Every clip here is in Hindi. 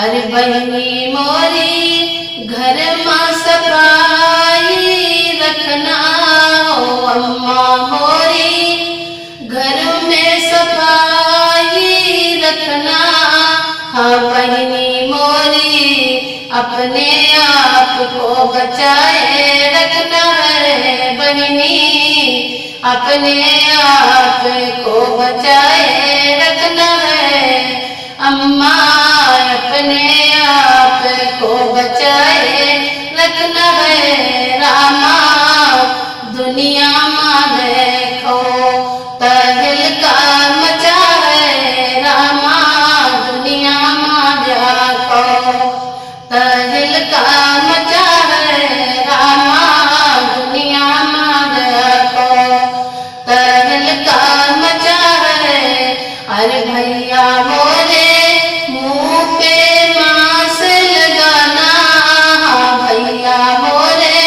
अरे बहनी मोरी घर में सफाई रखना हो, अम्मा मोरी घर में सफाई रखना। हाँ बहनी मोरी अपने आप को बचाए रखना है, बहनी अपने आप को बचाए रखना है। अम्मा अपने आप को बचाए रखना है। रामा दुनिया में देखो तहलका मचा है, रामा दुनिया में देखो तहलका मचा है, रामा दुनिया में देखो तहलका मचा है। अरे भैया मोरे मुँह पे मास्क लगाना, हाँ भैया मोरे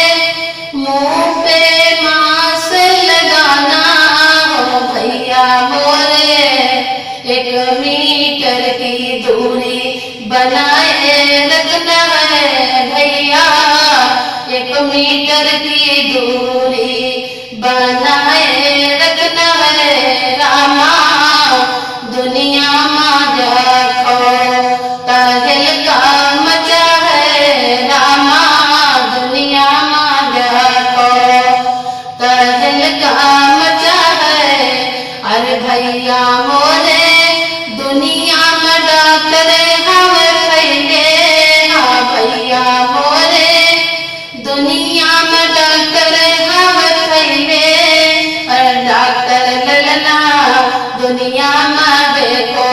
मुँह पे मास्क लगाना हो, भैया मोरे 1 मीटर की दूरी बनाए रखना है, भैया 1 मीटर की दूरी बनाए रखना है। रामा दुनिया में देखो तहलका मचा है, रामा दुनिया में देखो तहलका मचा है। अरे भैया मोरे दुनिया में डॉक्टर हमें फैले, हाँ भैया मोरे दुनिया में डॉक्टर हमें फैले। और डॉक्टर ललना दुनिया में देखो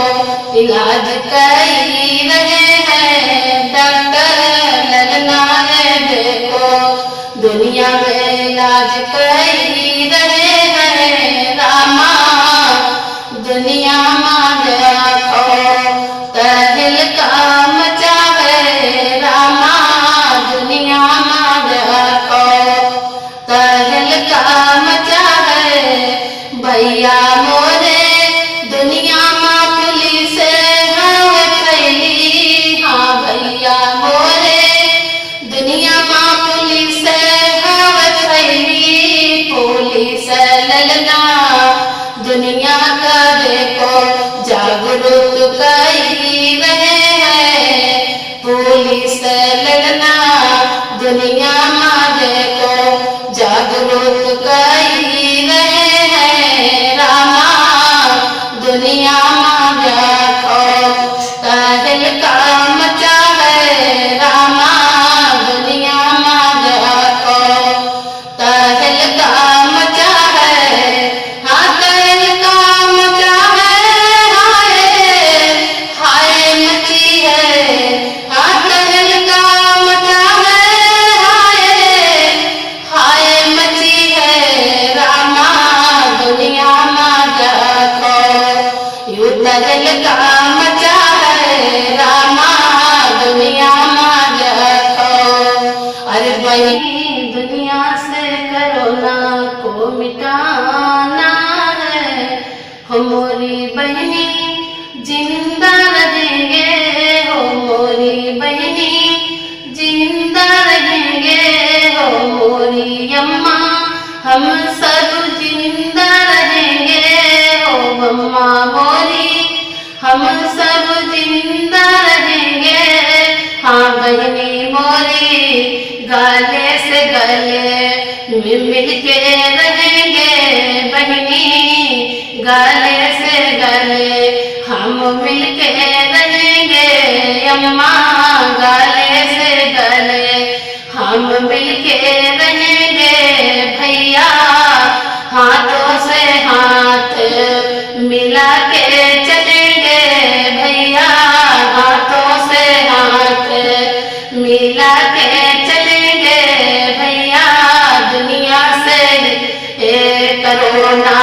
इलाज कई रहे हैं, डॉक्टर ललना देखो दुनिया में इलाज कई रहे हैं। रामा दुनिया में देखो तहलका मचा है, रामा दुनिया में देखो तहलका मचा है। भैया मोरे दुनिया में पुलिस है फैली, हाँ भैया मोरे दुनिया में पुलिस है फैली। पुलिस ललना दुनिया का देखो जागरूक कई रहे हैं, पुलिस ललना दुनिया में देखो जागरूक कई रहे हैं। रामा दुनिया में देखो तहलका मचा है, रामा दुनिया में देखो तहलका मचा है। हाँ तहलका मचा है, हाय हाय मची है, हाँ तहलका मचा है, हाय हाय मची है। रामा दुनिया में देखो यूं तहलका मचा है, रामा दुनिया में देखो। अरे बहनी दुनिया से कोरोना को मिटाना है, हो मोरी बहनी जिंदा रहेंगे, हो मोरी बहनी जिंदा रहेंगे, हो मोरी अम्मा हम सब जिंदा रहेंगे, हो अम्मा मोरी हम सब जिंदा रहेंगे। हाँ बहनी मोरी गले से गले मिल के रहेंगे, बहनी गले से गले हम मिल के रहेंगे। अम्मा गले से गले हम मिल के रहेंगे। भैया हाथों से हाथ मिला के चलेंगे, भैया हाथों से हाथ मिला के चलेंगे। भैया दुनिया से कोरोना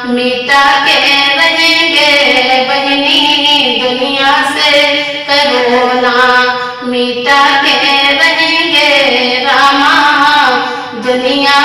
मिटा के रहेंगे, बहनी दुनिया से कोरोना मिटा के रहेंगे। रामा दुनिया